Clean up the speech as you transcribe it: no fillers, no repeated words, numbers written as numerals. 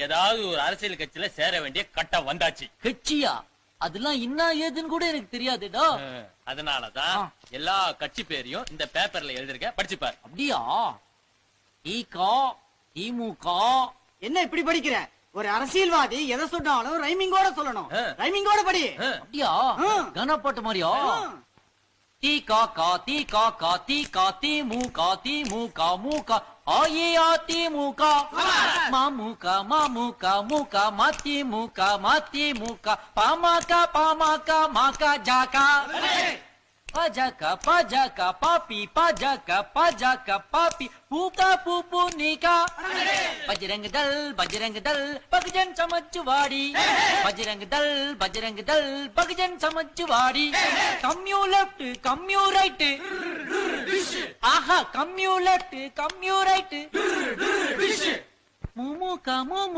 ஏதாவது ஒரு அரசியல் கட்சியில சேர வேண்டிய கட்டம் வந்தாச்சு. கட்சியா? அதெல்லாம் என்ன ஏதுன்னு கூட எனக்கு தெரியாதுடா. அதனாலதான் எல்லா கட்சி பேரையும் இந்த பேப்பர்ல எழுதிருக்க, படிச்சுப்பாரு. அப்படியா? திக, திமுக. என்ன இப்படி படிக்கிற? ஒரு அரசியல்வாதி எதை சொன்னாலும் ரைமிங்கோட சொல்லணும். ரைமிங்கோட படி. அப்படியா? கனப்பாட்டு மாதிரியா? திக திக திக திமுக திமுக முக திமுக மாமுக மாமுக முக மதிமுக மதிமுக பாமக பாமக மக ஜாகா பஜக பஜக பாப்பி பஜக பஜக பாப்பி பூகா பூப்பு நீகா பஜ்ரங் தல் பகஜன் சமச்சுவாடி பஜ்ரங் தல் பகஜன் சமச்சுவாடி கம்யூ லெஃப்ட் கம்யூ ரைட் ஆஹா கம்யூ லெஃப்ட் கம்யூ ரைட் முமுக முமு